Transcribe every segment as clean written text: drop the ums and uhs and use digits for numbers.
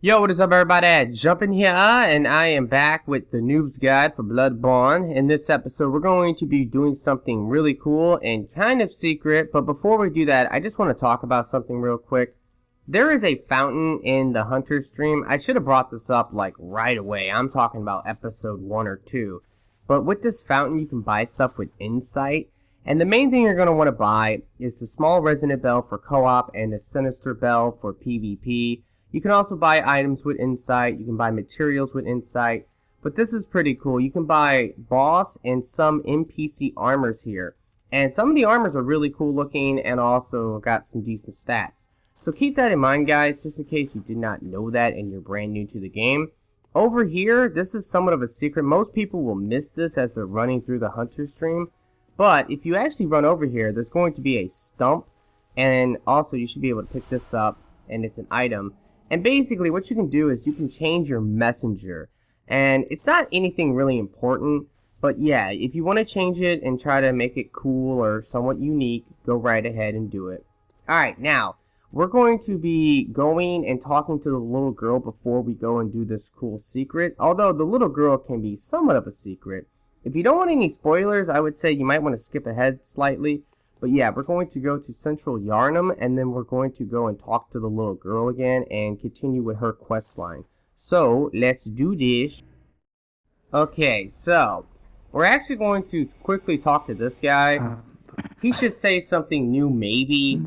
Yo, what is up, everybody? Jumping here, and I am back with the Noob's Guide for Bloodborne. In this episode, we're going to be doing something really cool and kind of secret, but before we do that, I just want to talk about something real quick. There is a fountain in the Hunter stream. I should have brought this up, like, right away. I'm talking about episode 1 or 2. But with this fountain, you can buy stuff with insight, and the main thing you're going to want to buy is the small resonant bell for co-op and the sinister bell for PvP. You can also buy items with insight, you can buy materials with insight, but this is pretty cool. You can buy boss and some NPC armors here. And some of the armors are really cool looking and also got some decent stats. So keep that in mind, guys, just in case you did not know that and you're brand new to the game. Over here, this is somewhat of a secret. Most people will miss this as they're running through the Hunter stream. But if you actually run over here, there's going to be a stump. And also, you should be able to pick this up, and it's an item. And basically, what you can do is you can change your messenger. And it's not anything really important, but yeah, if you want to change it and try to make it cool or somewhat unique, go right ahead and do it. Alright, now, we're going to be going and talking to the little girl before we go and do this cool secret. Although the little girl can be somewhat of a secret. If you don't want any spoilers, I would say you might want to skip ahead slightly. But yeah, we're going to go to Central Yarnum, and then we're going to go and talk to the little girl again and continue with her quest line. So, let's do this. Okay, so, we're actually going to quickly talk to this guy. He should say something new, maybe.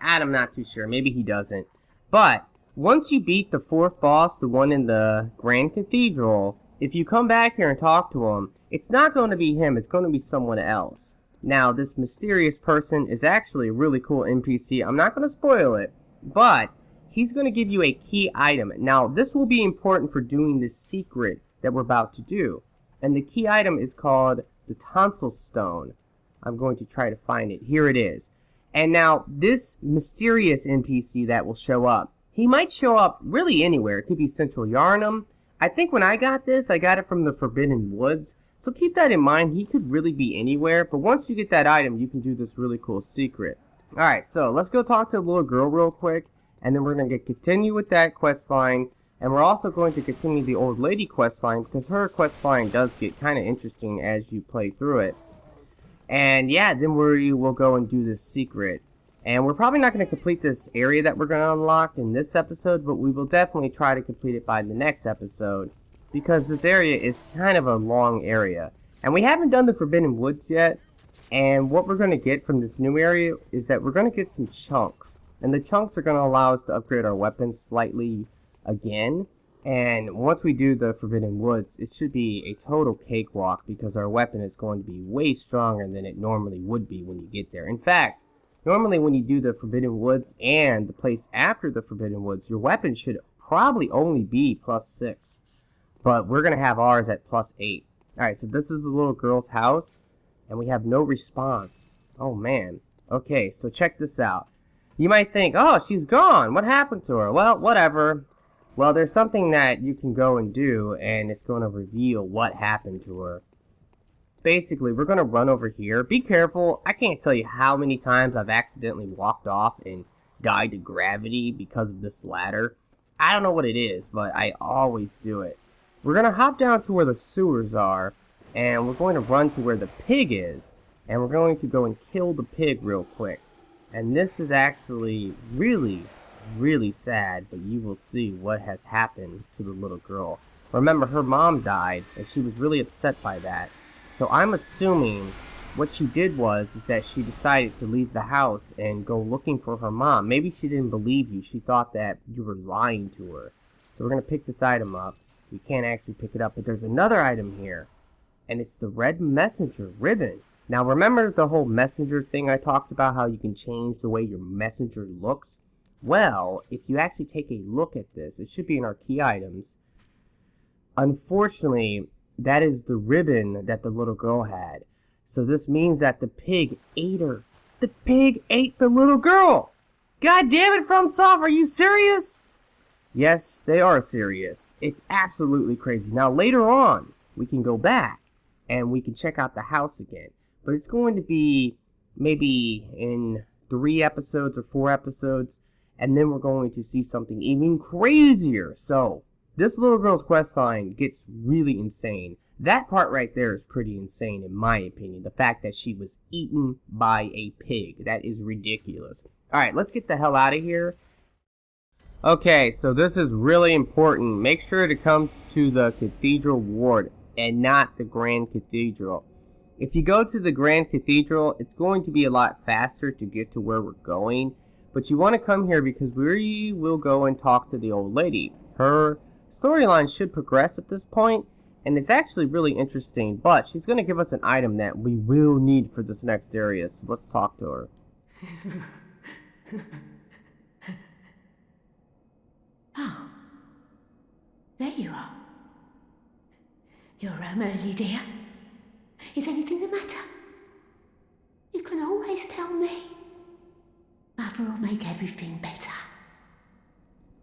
I'm not too sure. Maybe he doesn't. But, once you beat the 4th boss, the one in the Grand Cathedral, if you come back here and talk to him, it's not going to be him, it's going to be someone else. Now, this mysterious person is actually a really cool NPC. I'm not going to spoil it, but he's going to give you a key item. Now, this will be important for doing the secret that we're about to do. And the key item is called the Tonsil Stone. I'm going to try to find it. Here it is. And now, this mysterious NPC that will show up, he might show up really anywhere. It could be Central Yarnum. I think when I got this, I got it from the Forbidden Woods. So keep that in mind, he could really be anywhere, but once you get that item, you can do this really cool secret. Alright, so let's go talk to the little girl real quick, and then we're going to continue with that quest line, and we're also going to continue the old lady quest line, because her quest line does get kind of interesting as you play through it. And yeah, then we will go and do this secret. And we're probably not going to complete this area that we're going to unlock in this episode, but we will definitely try to complete it by the next episode. Because this area is kind of a long area. And we haven't done the Forbidden Woods yet. And what we're going to get from this new area is that we're going to get some chunks. And the chunks are going to allow us to upgrade our weapons slightly again. And once we do the Forbidden Woods, it should be a total cakewalk. Because our weapon is going to be way stronger than it normally would be when you get there. In fact, normally when you do the Forbidden Woods and the place after the Forbidden Woods, your weapon should probably only be +6. But we're going to have ours at +8. Alright, so this is the little girl's house. And we have no response. Oh, man. Okay, so check this out. You might think, oh, she's gone. What happened to her? Well, whatever. Well, there's something that you can go and do, and it's going to reveal what happened to her. Basically, we're going to run over here. Be careful. I can't tell you how many times I've accidentally walked off and died to gravity because of this ladder. I don't know what it is, but I always do it. We're going to hop down to where the sewers are, and we're going to run to where the pig is, and we're going to go and kill the pig real quick. And this is actually really, really sad, but you will see what has happened to the little girl. Remember, her mom died, and she was really upset by that. So I'm assuming what she did is that she decided to leave the house and go looking for her mom. Maybe she didn't believe you. She thought that you were lying to her. So we're going to pick this item up. We can't actually pick it up, but there's another item here, and it's the red messenger ribbon. Now remember the whole messenger thing I talked about, how you can change the way your messenger looks? Well, if you actually take a look at this, it should be in our key items. Unfortunately, that is the ribbon that the little girl had. So this means that the pig ate her. The pig ate the little girl! God damn it, FromSoft, are you serious? Yes, they are serious. It's absolutely crazy. Now, later on, we can go back and we can check out the house again. But it's going to be maybe in 3 episodes or 4 episodes. and then we're going to see something even crazier. So, this little girl's questline gets really insane. That part right there is pretty insane in my opinion. The fact that she was eaten by a pig. That is ridiculous. Alright, let's get the hell out of here. Okay, so this is really important. Make sure to come to the Cathedral Ward and not the Grand Cathedral. If you go to the Grand Cathedral, it's going to be a lot faster to get to where we're going. But you want to come here because we will go and talk to the old lady. Her storyline should progress at this point, and it's actually really interesting. But she's going to give us an item that we will need for this next area, so let's talk to her. Oh, there you are. You're early, dear. Is anything the matter? You can always tell me. Mother will make everything better.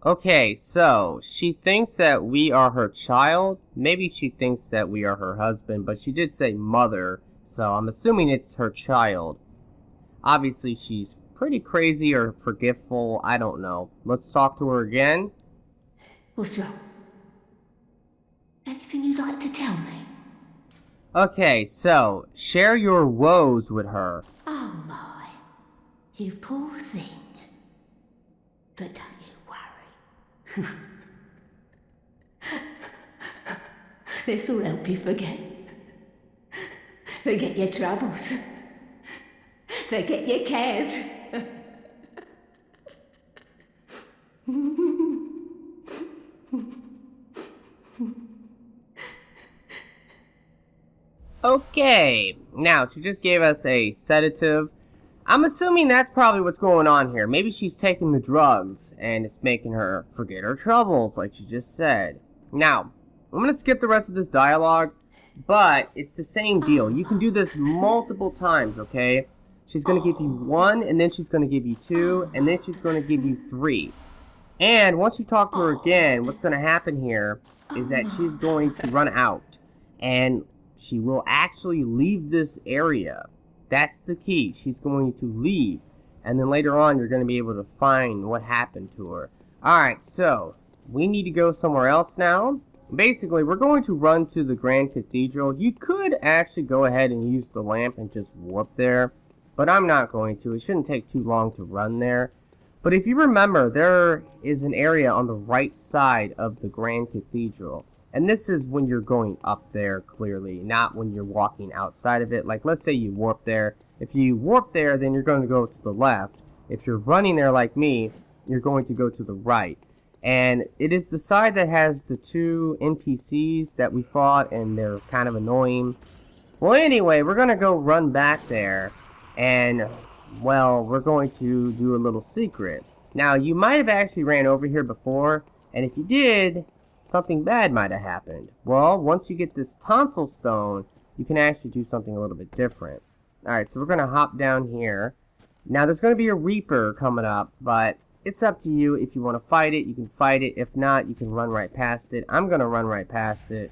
Okay, so she thinks that we are her child. Maybe she thinks that we are her husband, but she did say mother, so I'm assuming it's her child. Obviously, she's pretty crazy or forgetful. I don't know. Let's talk to her again. What's wrong? Anything you'd like to tell me? Okay, so share your woes with her. Oh my, you poor thing. But don't you worry. This will help you forget. Forget your troubles. Forget your cares. Okay, now she just gave us a sedative. I'm assuming that's probably what's going on here. Maybe she's taking the drugs and it's making her forget her troubles, like she just said. Now, I'm going to skip the rest of this dialogue, but it's the same deal. You can do this multiple times, okay? She's going to give you 1, and then she's going to give you 2, and then she's going to give you 3. And once you talk to her again, what's going to happen here is that she's going to run out. And she will actually leave this area. That's the key. She's going to leave. And then later on, you're going to be able to find what happened to her. Alright, so we need to go somewhere else now. Basically, we're going to run to the Grand Cathedral. You could actually go ahead and use the lamp and just warp there. But I'm not going to. It shouldn't take too long to run there. But if you remember, there is an area on the right side of the Grand Cathedral. And this is when you're going up there, clearly, not when you're walking outside of it. Like, let's say you warp there. If you warp there, then you're going to go to the left. If you're running there like me, you're going to go to the right. And it is the side that has the 2 NPCs that we fought, and they're kind of annoying. Well, anyway, we're going to go run back there. And, well, we're going to do a little secret. Now, you might have actually ran over here before, and if you did, something bad might have happened. Well, once you get this tonsil stone, you can actually do something a little bit different. Alright, so we're going to hop down here. Now, there's going to be a Reaper coming up, but it's up to you. If you want to fight it, you can fight it. If not, you can run right past it. I'm going to run right past it.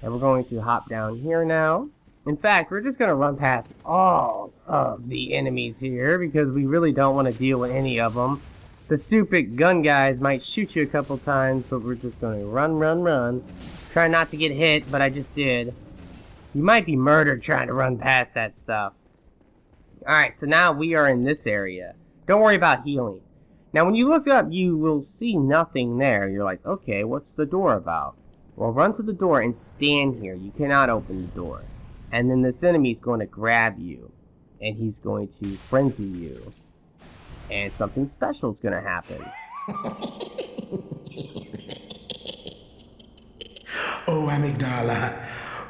And we're going to hop down here now. In fact, we're just going to run past all of the enemies here because we really don't want to deal with any of them. The stupid gun guys might shoot you a couple times, but we're just going to run. Try not to get hit, but I just did. You might be murdered trying to run past that stuff. Alright, so now we are in this area. Don't worry about healing. Now, when you look up, you will see nothing there. You're like, okay, what's the door about? Well, run to the door and stand here. You cannot open the door. And then this enemy is going to grab you. And he's going to frenzy you. And something special is going to happen. Oh, amygdala.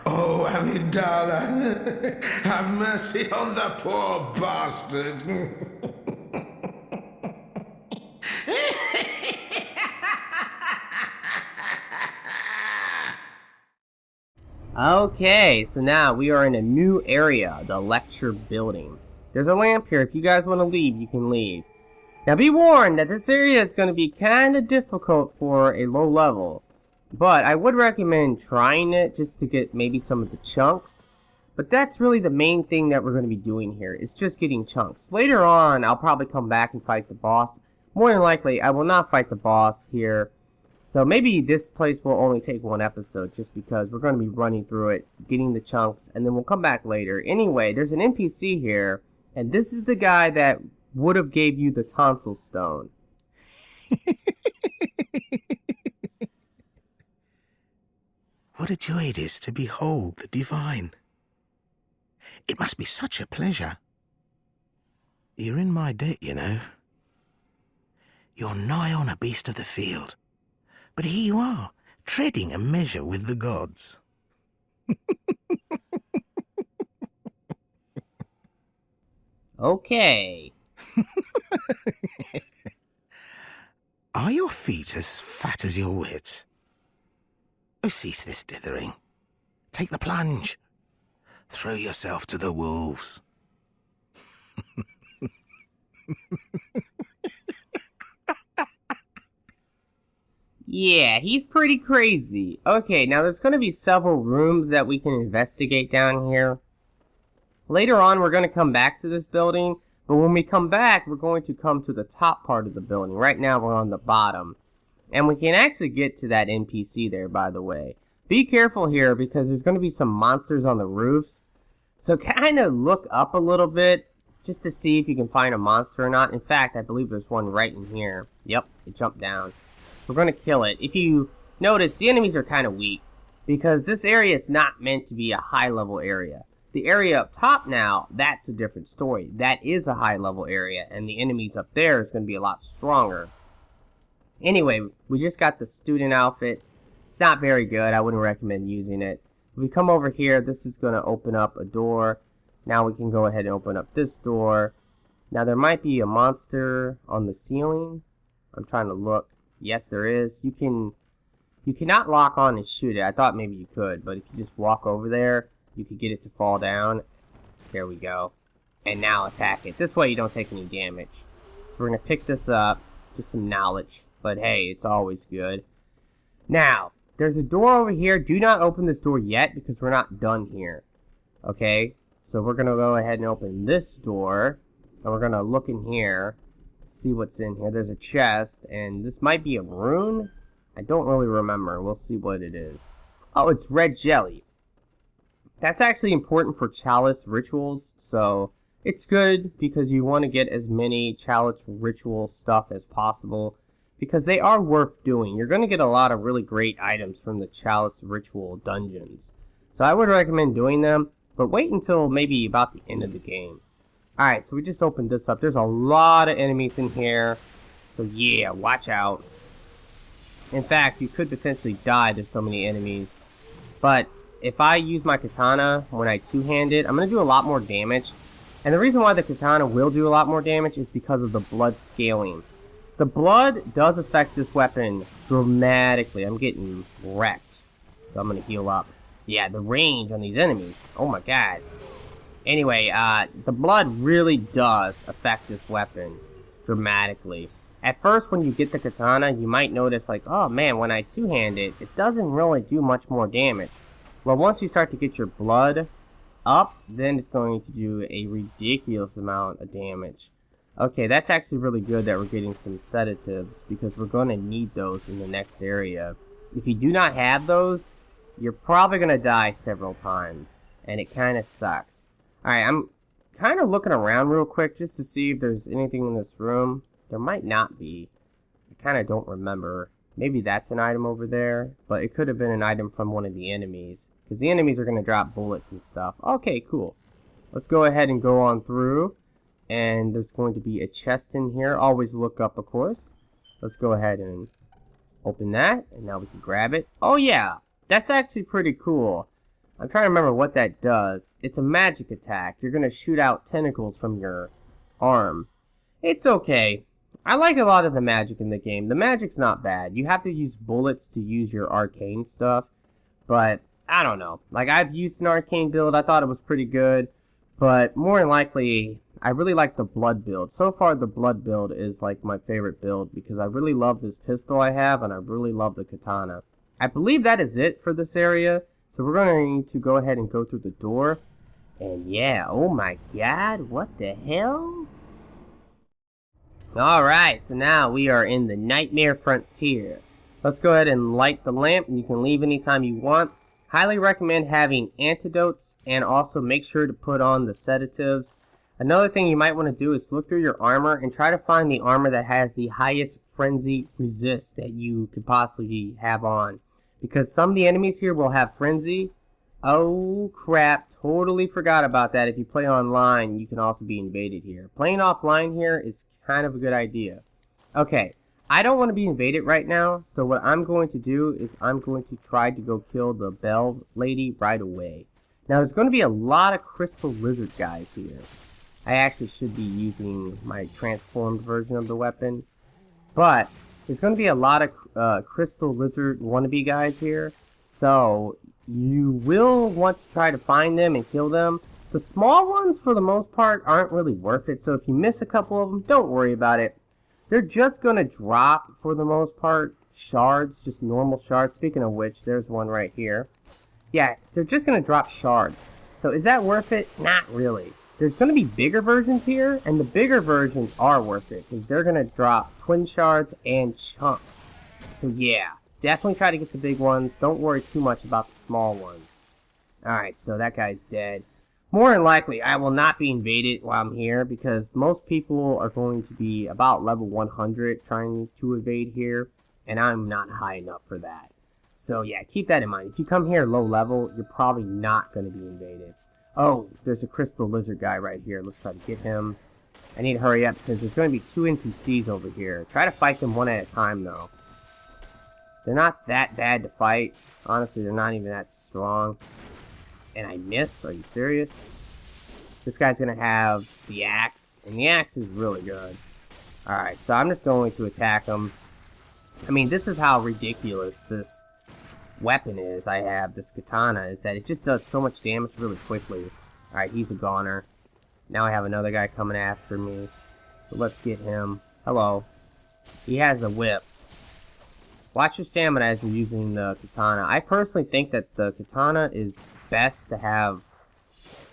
Oh, amygdala. Have mercy on the poor bastard. Okay, so now we are in a new area, the lecture building. There's a lamp here. If you guys want to leave, you can leave. Now be warned that this area is going to be kind of difficult for a low level. But I would recommend trying it just to get maybe some of the chunks. But that's really the main thing that we're going to be doing here. Is just getting chunks. Later on, I'll probably come back and fight the boss. more than likely, I will not fight the boss here. So maybe this place will only take one episode, just because we're going to be running through it, getting the chunks, and then we'll come back later. Anyway, there's an NPC here, and this is the guy that would have gave you the tonsil stone. What a joy it is to behold the divine. It must be such a pleasure. You're in my debt, you know. You're nigh on a beast of the field. But here you are, treading a measure with the gods. Okay. Are your feet as fat as your wits? Oh, cease this dithering. Take the plunge. Throw yourself to the wolves. Yeah, he's pretty crazy. Okay, now there's going to be several rooms that we can investigate down here. Later on, we're going to come back to this building, but when we come back, we're going to come to the top part of the building. Right now, we're on the bottom. And we can actually get to that NPC there, by the way. Be careful here, because there's going to be some monsters on the roofs. So kind of look up a little bit, just to see if you can find a monster or not. In fact, I believe there's one right in here. Yep, it jumped down. We're going to kill it. If you notice, the enemies are kind of weak, because this area is not meant to be a high-level area. The area up top now, that's a different story. That is a high-level area, and the enemies up there is going to be a lot stronger. Anyway, we just got the student outfit. It's not very good. I wouldn't recommend using it. If we come over here, this is going to open up a door. Now we can go ahead and open up this door. Now there might be a monster on the ceiling. I'm trying to look. Yes, there is. You cannot lock on and shoot it. I thought maybe you could, but if you just walk over there, you could get it to fall down. There we go. And now attack it. This way you don't take any damage. So we're going to pick this up. Just some knowledge. But hey, it's always good. Now, there's a door over here. Do not open this door yet, because we're not done here. Okay? So we're going to go ahead and open this door. And we're going to look in here. See what's in here. There's a chest, and this might be a rune. I don't really remember. We'll see what it is. Oh, it's red jelly. That's actually important for chalice rituals, so it's good because you want to get as many chalice ritual stuff as possible, because they are worth doing. You're going to get a lot of really great items from the chalice ritual dungeons. So I would recommend doing them, but wait until maybe about the end of the game. Alright, so we just opened this up. There's a lot of enemies in here. So yeah, watch out. In fact, you could potentially die. There's so many enemies. But if I use my katana when I two-hand it, I'm going to do a lot more damage. And the reason why the katana will do a lot more damage is because of the blood scaling. The blood does affect this weapon dramatically. I'm getting wrecked. So I'm going to heal up. Yeah, the range on these enemies. Oh my god. Anyway, the blood really does affect this weapon dramatically. At first, when you get the katana, you might notice, like, oh man, when I two-hand it, it doesn't really do much more damage. Well, once you start to get your blood up, then it's going to do a ridiculous amount of damage. Okay, that's actually really good that we're getting some sedatives, because we're going to need those in the next area. If you do not have those, you're probably going to die several times, and it kind of sucks. Alright, I'm kind of looking around real quick just to see if there's anything in this room. There might not be. I kind of don't remember. Maybe that's an item over there, but it could have been an item from one of the enemies, because the enemies are going to drop bullets and stuff. Okay, cool. Let's go ahead and go on through, and there's going to be a chest in here. Always look up, of course. Let's go ahead and open that, and now we can grab it. Oh yeah, that's actually pretty cool. I'm trying to remember what that does. It's a magic attack. You're going to shoot out tentacles from your arm. It's okay. I like a lot of the magic in the game. The magic's not bad. You have to use bullets to use your arcane stuff. But, I don't know. Like, I've used an arcane build. I thought it was pretty good. But, more than likely, I really like the blood build. So far, the blood build is, like, my favorite build, because I really love this pistol I have, and I really love the katana. I believe that is it for this area. So we're going to go ahead and go through the door. And yeah, oh my god, what the hell? Alright, so now we are in the Nightmare Frontier. Let's go ahead and light the lamp, and you can leave anytime you want. Highly recommend having antidotes, and also make sure to put on the sedatives. Another thing you might want to do is look through your armor and try to find the armor that has the highest frenzy resist that you could possibly have on. Because some of the enemies here will have frenzy. Oh crap, totally forgot about that. If you play online, you can also be invaded here. Playing offline here is kind of a good idea. Okay, I don't want to be invaded right now, so what I'm going to do is I'm going to try to go kill the bell lady right away. Now there's going to be a lot of crystal lizard guys here. I actually should be using my transformed version of the weapon, but there's going to be a lot of crystal lizard wannabe guys here, so you will want to try to find them and kill them. The small ones, for the most part, aren't really worth it, so if you miss a couple of them, don't worry about it. They're just going to drop, for the most part, shards, just normal shards. Speaking of which, there's one right here. Yeah, they're just going to drop shards. So is that worth it? Not really. There's going to be bigger versions here, and the bigger versions are worth it, because they're going to drop twin shards and chunks. So yeah, definitely try to get the big ones. Don't worry too much about the small ones. Alright, so that guy's dead. More than likely, I will not be invaded while I'm here, because most people are going to be about level 100 trying to invade here, and I'm not high enough for that. So yeah, keep that in mind. If you come here low level, you're probably not going to be invaded. Oh, there's a crystal lizard guy right here. Let's try to get him. I need to hurry up, because there's going to be 2 NPCs over here. Try to fight them one at a time, though. They're not that bad to fight. Honestly, they're not even that strong. And I missed? Are you serious? This guy's going to have the axe, and the axe is really good. Alright, so I'm just going to attack him. I mean, this is how ridiculous this weapon is I have, this katana, is that it just does so much damage really quickly. Alright, he's a goner. Now I have another guy coming after me. So let's get him. Hello. He has a whip. Watch your stamina as you're using the katana. I personally think that the katana is best to have,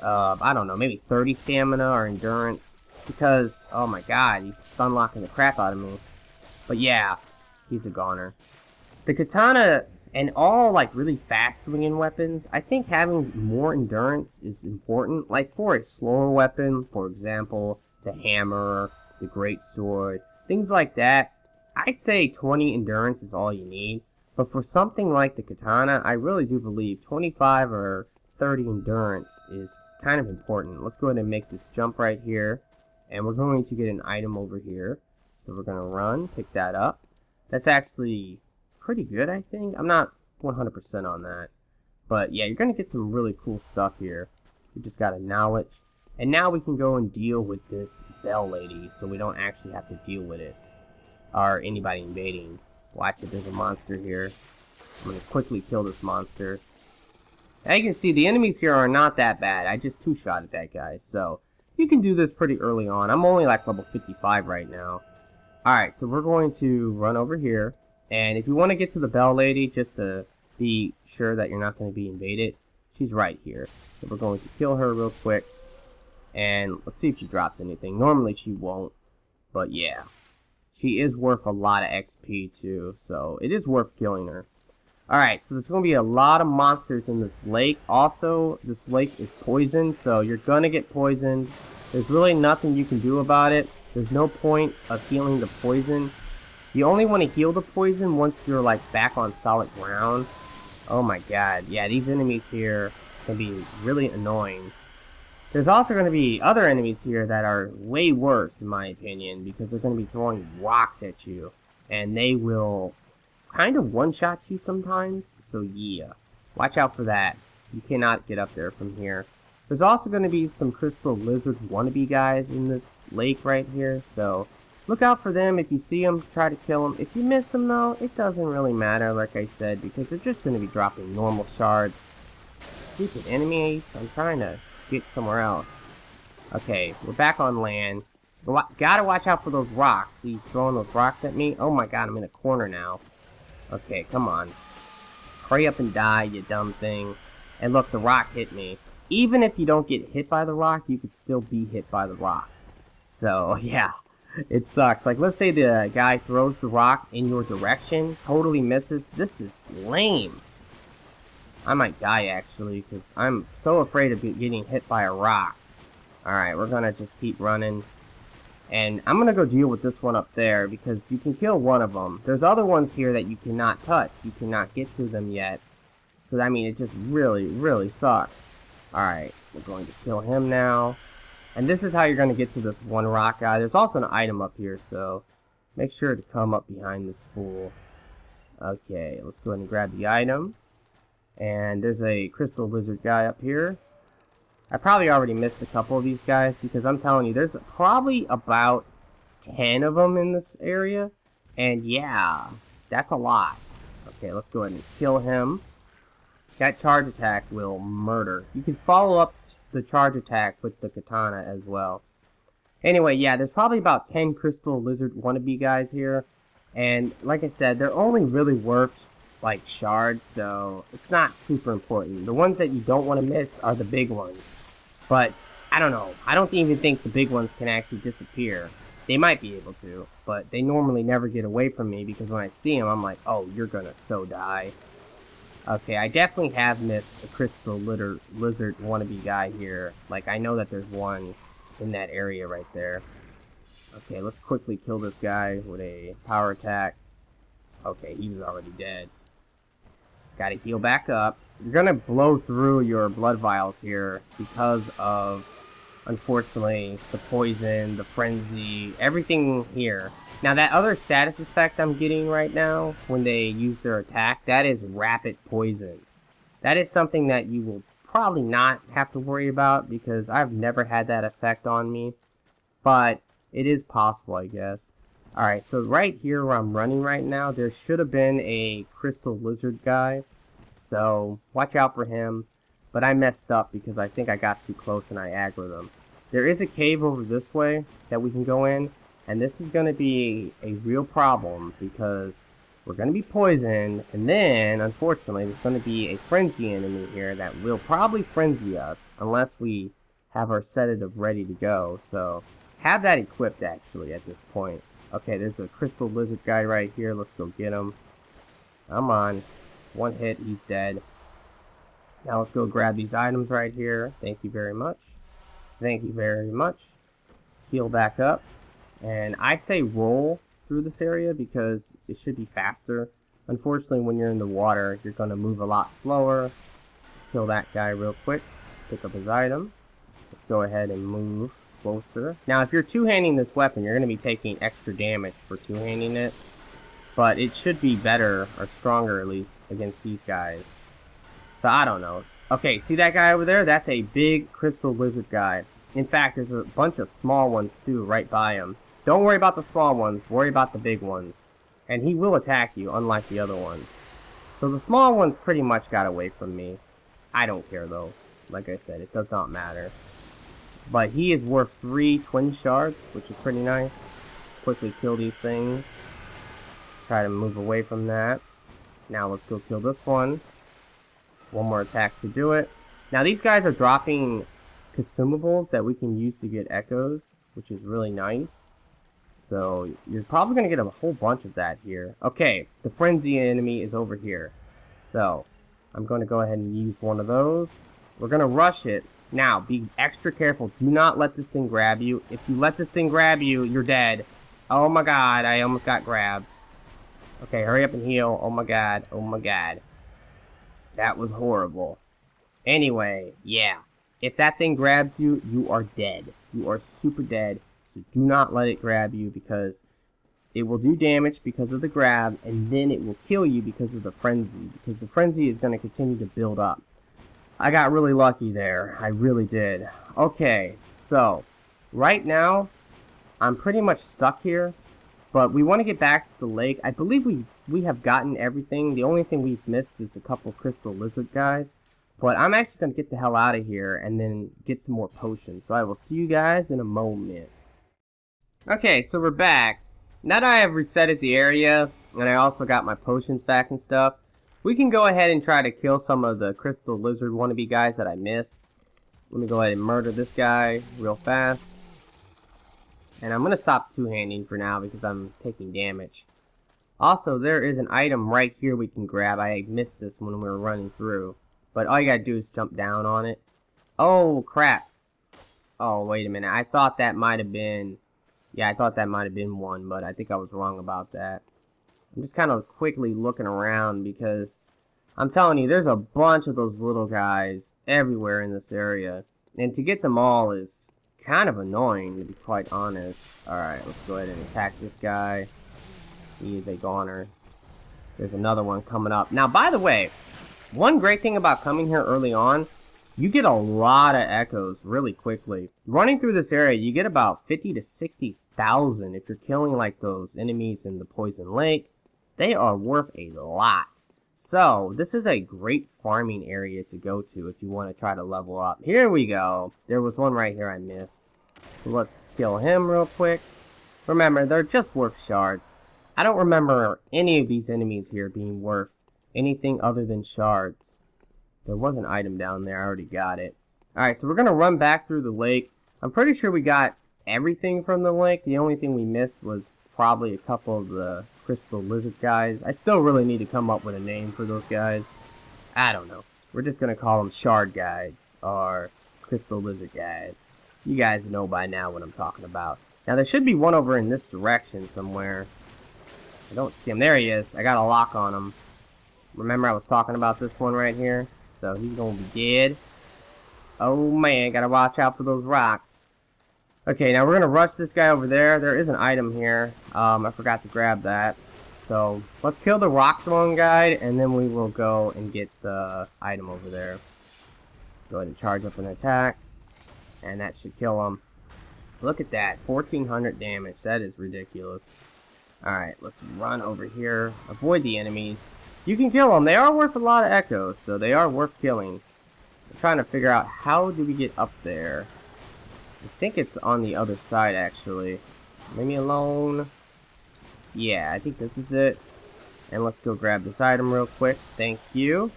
I don't know, maybe 30 stamina or endurance, because, oh my god, he's stun locking the crap out of me. But yeah, he's a goner. The katana and all like really fast swinging weapons, I think having more endurance is important. Like for a slower weapon, for example, the hammer, the great sword, things like that, I say 20 endurance is all you need. But for something like the katana, I really do believe 25 or 30 endurance is kind of important. Let's go ahead and make this jump right here. And we're going to get an item over here. So we're going to run, pick that up. That's actually pretty good, I think. I'm not 100% on that. But yeah, you're going to get some really cool stuff here. We just got a knowledge. And now we can go and deal with this bell lady, so we don't actually have to deal with it. Or anybody invading. Watch it, there's a monster here. I'm going to quickly kill this monster. As you can see, the enemies here are not that bad. I just two-shotted that guy, so you can do this pretty early on. I'm only like level 55 right now. Alright, so we're going to run over here. And if you want to get to the bell lady, just to be sure that you're not going to be invaded, she's right here. So we're going to kill her real quick. And let's see if she drops anything. Normally she won't, but yeah. She is worth a lot of XP too, so it is worth killing her. Alright, so there's going to be a lot of monsters in this lake. Also, this lake is poisoned, so you're going to get poisoned. There's really nothing you can do about it. There's no point of healing the poison. You only want to heal the poison once you're like back on solid ground. Oh my god, yeah, these enemies here can be really annoying. There's also going to be other enemies here that are way worse, in my opinion, because they're going to be throwing rocks at you. And they will kind of one-shot you sometimes, so yeah. Watch out for that. You cannot get up there from here. There's also going to be some crystal lizard wannabe guys in this lake right here, so look out for them. If you see them, try to kill them. If you miss them, though, it doesn't really matter, like I said, because they're just going to be dropping normal shards. Stupid enemies. I'm trying to get somewhere else. Okay, we're back on land. Gotta watch out for those rocks. He's throwing those rocks at me. Oh my god, I'm in a corner now. Okay, come on. Hurry up and die, you dumb thing. And look, the rock hit me. Even if you don't get hit by the rock, you could still be hit by the rock. So, yeah. It sucks. Like, let's say the guy throws the rock in your direction, totally misses. This is lame. I might die, actually, because I'm so afraid of getting hit by a rock. Alright, we're gonna just keep running. And I'm gonna go deal with this one up there, because you can kill one of them. There's other ones here that you cannot touch. You cannot get to them yet. So, I mean, it just really, really sucks. Alright, we're going to kill him now. And this is how you're going to get to this one rock guy. There's also an item up here, so make sure to come up behind this fool. Okay, let's go ahead and grab the item. And there's a crystal lizard guy up here. I probably already missed a couple of these guys, because I'm telling you, there's probably about 10 of them in this area. And yeah, that's a lot. Okay, let's go ahead and kill him. That charge attack will murder. You can follow up the charge attack with the katana as well. Anyway, yeah, there's probably about 10 crystal lizard wannabe guys here. And like I said, they're only really worth like shards, so it's not super important. The ones that you don't want to miss are the big ones. But I don't know. I don't even think the big ones can actually disappear. They might be able to, but they normally never get away from me, because when I see them, I'm like, oh, you're gonna so die. Okay, I definitely have missed a crystal lizard wannabe guy here. Like, I know that there's one in that area right there. Okay, let's quickly kill this guy with a power attack. Okay, he was already dead. Gotta heal back up. You're gonna blow through your blood vials here because of, unfortunately, the poison, the frenzy, everything here. Now, that other status effect I'm getting right now, when they use their attack, that is rapid poison. That is something that you will probably not have to worry about, because I've never had that effect on me. But it is possible, I guess. Alright, so right here where I'm running right now, there should have been a crystal lizard guy. So, watch out for him. But I messed up because I think I got too close and I aggroed him. There is a cave over this way that we can go in. And this is going to be a real problem, because we're going to be poisoned, and then, unfortunately, there's going to be a frenzy enemy here that will probably frenzy us, unless we have our sedative ready to go. So, have that equipped, actually, at this point. Okay, there's a crystal lizard guy right here. Let's go get him. Come on. One hit, he's dead. Now let's go grab these items right here. Thank you very much. Thank you very much. Heal back up. And I say roll through this area because it should be faster. Unfortunately, when you're in the water, you're going to move a lot slower. Kill that guy real quick. Pick up his item. Let's go ahead and move closer. Now, if you're two-handing this weapon, you're going to be taking extra damage for two-handing it. But it should be better, or stronger at least, against these guys. So, I don't know. Okay, see that guy over there? That's a big crystal lizard guy. In fact, there's a bunch of small ones, too, right by him. Don't worry about the small ones, worry about the big ones. And he will attack you, unlike the other ones. So the small ones pretty much got away from me. I don't care, though. Like I said, it does not matter. But he is worth 3 twin shards, which is pretty nice. Let's quickly kill these things. Try to move away from that. Now let's go kill this one. One more attack should do it. Now these guys are dropping consumables that we can use to get echoes, which is really nice. So you're probably going to get a whole bunch of that here. Okay, the frenzy enemy is over here. So I'm going to go ahead and use one of those. We're going to rush it. Now, be extra careful. Do not let this thing grab you. If you let this thing grab you, you're dead. Oh my god, I almost got grabbed. Okay, hurry up and heal. Oh my god, oh my god. That was horrible. Anyway, yeah. If that thing grabs you, you are dead. You are super dead. So do not let it grab you, because it will do damage because of the grab, and then it will kill you because of the frenzy. Because the frenzy is going to continue to build up. I got really lucky there. I really did. Okay, so right now, I'm pretty much stuck here. But we want to get back to the lake. I believe we have gotten everything. The only thing we've missed is a couple crystal lizard guys. But I'm actually going to get the hell out of here and then get some more potions. So I will see you guys in a moment. Okay, so we're back. Now that I have resetted the area, and I also got my potions back and stuff, we can go ahead and try to kill some of the crystal lizard wannabe guys that I missed. Let me go ahead and murder this guy real fast. And I'm going to stop two-handing for now because I'm taking damage. Also, there is an item right here we can grab. I missed this when we were running through. But all you gotta do is jump down on it. Oh, crap. Oh, wait a minute. I thought that might have been... Yeah, I thought that might have been one, but I think I was wrong about that. I'm just kind of quickly looking around because I'm telling you, there's a bunch of those little guys everywhere in this area. And to get them all is kind of annoying, to be quite honest. Alright, let's go ahead and attack this guy. He is a goner. There's another one coming up. Now, by the way, one great thing about coming here early on, you get a lot of echoes really quickly. Running through this area, you get about 50 to 60,000 if you're killing like those enemies in the Poison Lake. They are worth a lot. So, this is a great farming area to go to if you want to try to level up. Here we go. There was one right here I missed. So let's kill him real quick. Remember, they're just worth shards. I don't remember any of these enemies here being worth anything other than shards. There was an item down there. I already got it. Alright, so we're going to run back through the lake. I'm pretty sure we got everything from the lake. The only thing we missed was probably a couple of the crystal lizard guys. I still really need to come up with a name for those guys. I don't know. We're just going to call them shard guides or crystal lizard guys. You guys know by now what I'm talking about. Now, there should be one over in this direction somewhere. I don't see him. There he is. I got a lock on him. Remember I was talking about this one right here? So he's going to be dead. Oh man, gotta watch out for those rocks. Okay, now we're going to rush this guy over there. There is an item here. I forgot to grab that. So let's kill the rock throwing guy and then we will go and get the item over there. Go ahead and charge up an attack. And that should kill him. Look at that. 1400 damage. That is ridiculous. Alright, let's run over here. Avoid the enemies. You can kill them. They are worth a lot of echoes, so they are worth killing. I'm trying to figure out how do we get up there. I think it's on the other side, actually. Leave me alone. Yeah, I think this is it. And let's go grab this item real quick. Thank you.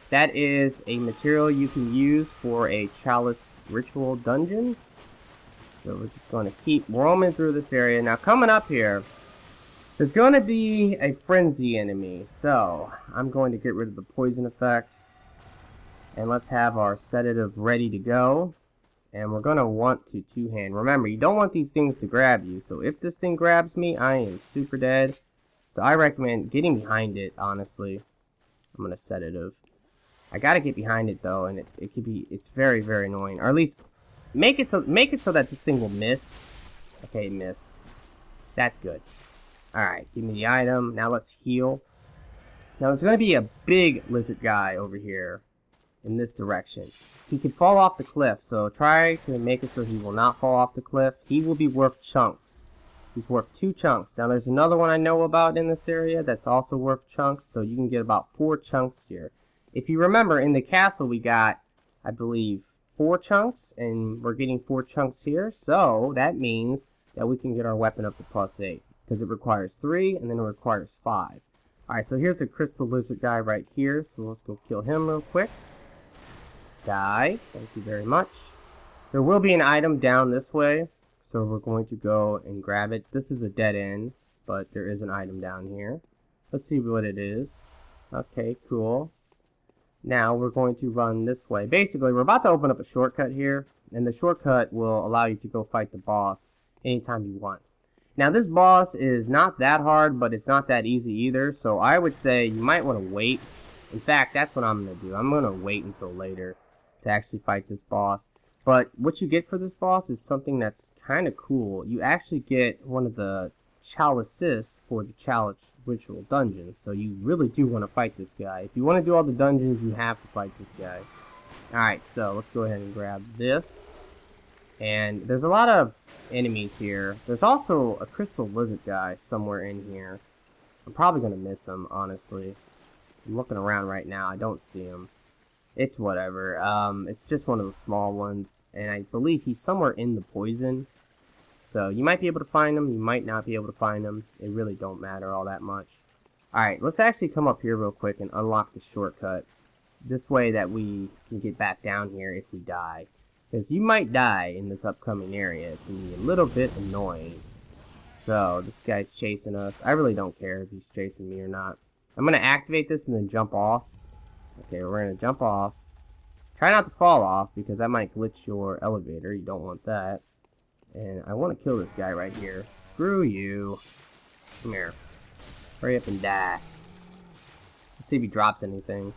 That is a material you can use for a chalice ritual dungeon. So we're just going to keep roaming through this area. Now, coming up here, there's going to be a frenzy enemy, so I'm going to get rid of the poison effect. And let's have our sedative ready to go. And we're going to want to two-hand. Remember, you don't want these things to grab you, so if this thing grabs me, I am super dead. So I recommend getting behind it, honestly. I'm going to sedative. I got to get behind it, though, and it's very, very annoying. Or at least, make it so that this thing will miss. Okay, it missed. That's good. Alright, give me the item. Now let's heal. Now there's going to be a big lizard guy over here in this direction. He could fall off the cliff, so try to make it so he will not fall off the cliff. He will be worth chunks. He's worth 2 chunks. Now there's another one I know about in this area that's also worth chunks, so you can get about 4 chunks here. If you remember, in the castle we got, I believe, 4 chunks, and we're getting 4 chunks here, so that means that we can get our weapon up to +8. Because it requires 3, and then it requires 5. Alright, so here's a crystal lizard guy right here. So let's go kill him real quick. Die. Thank you very much. There will be an item down this way. So we're going to go and grab it. This is a dead end, but there is an item down here. Let's see what it is. Okay, cool. Now we're going to run this way. Basically, we're about to open up a shortcut here. And the shortcut will allow you to go fight the boss anytime you want. Now this boss is not that hard, but it's not that easy either, so I would say you might want to wait. In fact, that's what I'm going to do. I'm going to wait until later to actually fight this boss. But what you get for this boss is something that's kind of cool. You actually get one of the chalices for the chalice ritual dungeons, so you really do want to fight this guy. If you want to do all the dungeons, you have to fight this guy. Alright, so let's go ahead and grab this. And there's a lot of enemies here. There's also a crystal lizard guy somewhere in here. I'm probably going to miss him, honestly. I'm looking around right now. I don't see him. It's whatever. It's just one of the small ones. And I believe he's somewhere in the poison. So you might be able to find him. You might not be able to find him. It really don't matter all that much. Alright, let's actually come up here real quick and unlock the shortcut. This way that we can get back down here if we die. because you might die in this upcoming area. It can be a little bit annoying. So, this guy's chasing us. I really don't care if he's chasing me or not. I'm going to activate this and then jump off. Okay, we're going to jump off. Try not to fall off, because that might glitch your elevator. You don't want that. And I want to kill this guy right here. Screw you. Come here. Hurry up and die. Let's see if he drops anything.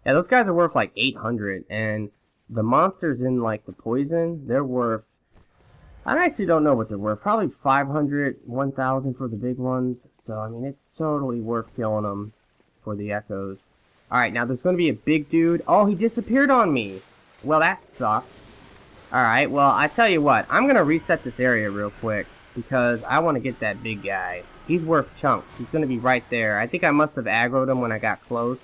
Yeah, those guys are worth like 800, and the monsters in like the poison, they're worth, I actually don't know what they're worth. Probably 500, 1,000 for the big ones. So, I mean, it's totally worth killing them for the echoes. Alright, now there's going to be a big dude. Oh, he disappeared on me. Well, that sucks. Alright, well, I tell you what. I'm going to reset this area real quick, because I want to get that big guy. He's worth chunks. He's going to be right there. I think I must have aggroed him when I got close.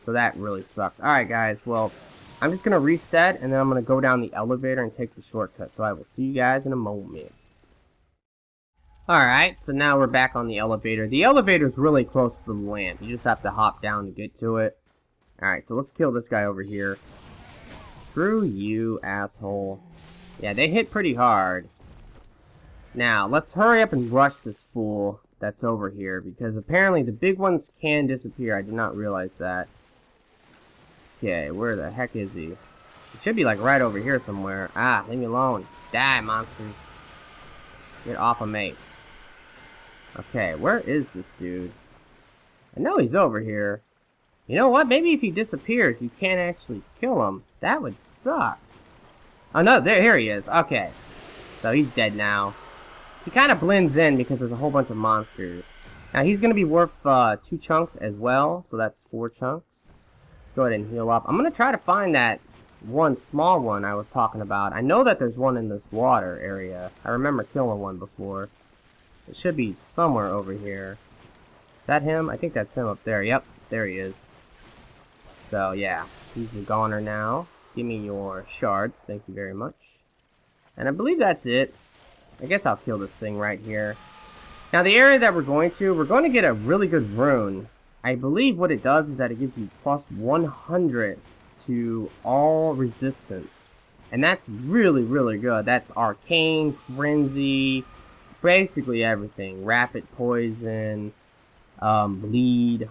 So that really sucks. Alright, guys. Well, I'm just going to reset, and then I'm going to go down the elevator and take the shortcut. So I will see you guys in a moment. Alright, so now we're back on the elevator. The elevator's really close to the lamp. You just have to hop down to get to it. Alright, so let's kill this guy over here. Screw you, asshole. Yeah, they hit pretty hard. Now, let's hurry up and rush this fool that's over here, because apparently the big ones can disappear. I did not realize that. Okay, where the heck is he? He should be like right over here somewhere. Ah, leave me alone. Die, monsters. Get off of me. Okay, where is this dude? I know he's over here. You know what? Maybe if he disappears, you can't actually kill him. That would suck. Oh no, here he is. Okay. So he's dead now. He kind of blends in because there's a whole bunch of monsters. Now he's going to be worth 2 chunks as well, so that's 4 chunks. Let's go ahead and heal up. I'm going to try to find that one small one I was talking about. I know that there's one in this water area. I remember killing one before. It should be somewhere over here. Is that him? I think that's him up there. Yep, there he is. So yeah, he's a goner now. Give me your shards. Thank you very much. And I believe that's it. I guess I'll kill this thing right here. Now the area that we're going to get a really good rune. I believe what it does is that it gives you plus 100 to all resistance. And that's really, really good. That's arcane, frenzy, basically everything. Rapid poison, bleed.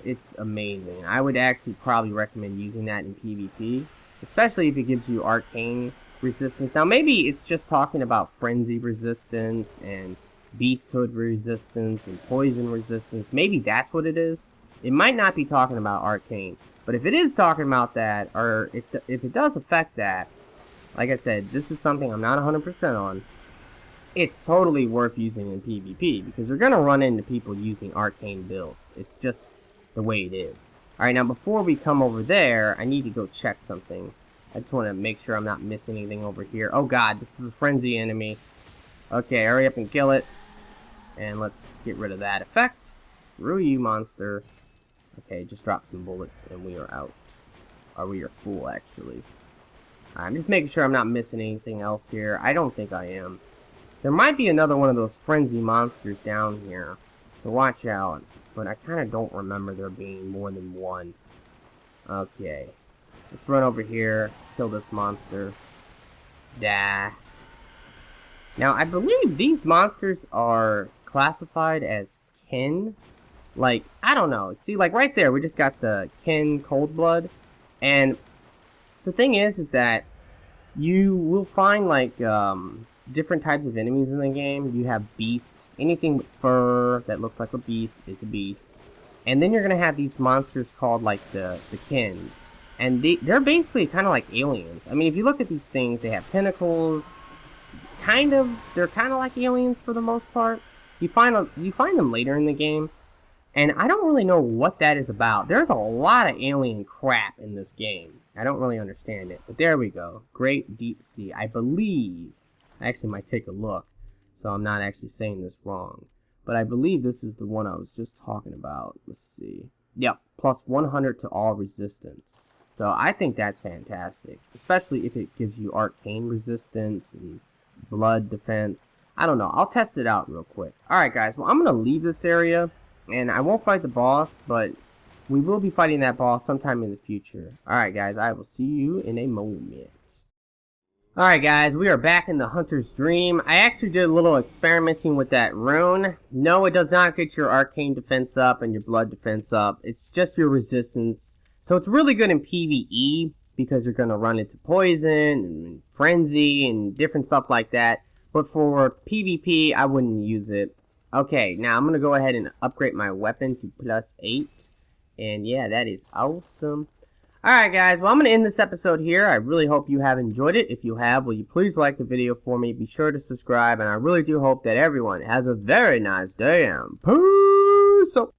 It's amazing. I would actually probably recommend using that in PvP. Especially if it gives you arcane resistance. Now maybe it's just talking about frenzy resistance and beasthood resistance and poison resistance. Maybe that's what it is. It might not be talking about arcane, but if it is talking about that, or if it does affect that, like I said, this is something I'm not 100% on. It's totally worth using in PvP because you're gonna run into people using arcane builds. It's just the way it is. All right, now before we come over there, I need to go check something. I just want to make sure I'm not missing anything over here. Oh god, this is a frenzy enemy. Okay, hurry up and kill it. And let's get rid of that effect. Screw you, monster. Okay, just drop some bullets and we are out. Or we are full, actually. I'm just making sure I'm not missing anything else here. I don't think I am. There might be another one of those frenzy monsters down here. So watch out. But I kind of don't remember there being more than one. Okay. Let's run over here, kill this monster. Die. Now, I believe these monsters are classified as kin. Like, I don't know. See, like right there, we just got the kin cold blood. And the thing is that you will find, like, different types of enemies in the game. You have beast. Anything with fur that looks like a beast is a beast. And then you're going to have these monsters called, like, the kins. And they're basically kind of like aliens. I mean, if you look at these things, they have tentacles. They're kind of like aliens for the most part. You find them later in the game. And I don't really know what that is about. There's a lot of alien crap in this game. I don't really understand it. But there we go. Great Deep Sea. I believe. I actually might take a look. So I'm not actually saying this wrong. But I believe this is the one I was just talking about. Let's see. Yep. Plus 100 to all resistance. So I think that's fantastic. Especially if it gives you arcane resistance and blood defense. I don't know. I'll test it out real quick. Alright guys. Well, I'm going to leave this area. And I won't fight the boss. But we will be fighting that boss sometime in the future. Alright guys. I will see you in a moment. Alright guys, we are back in the Hunter's Dream. I actually did a little experimenting with that rune. No, it does not get your arcane defense up and your blood defense up. It's just your resistance. So it's really good in PvE because you're going to run into poison and frenzy and different stuff like that. But for PvP, I wouldn't use it. Okay, now I'm going to go ahead and upgrade my weapon to +8. And yeah, that is awesome. Alright guys, well I'm going to end this episode here. I really hope you have enjoyed it. If you have, will you please like the video for me? Be sure to subscribe, and I really do hope that everyone has a very nice day, and peace out.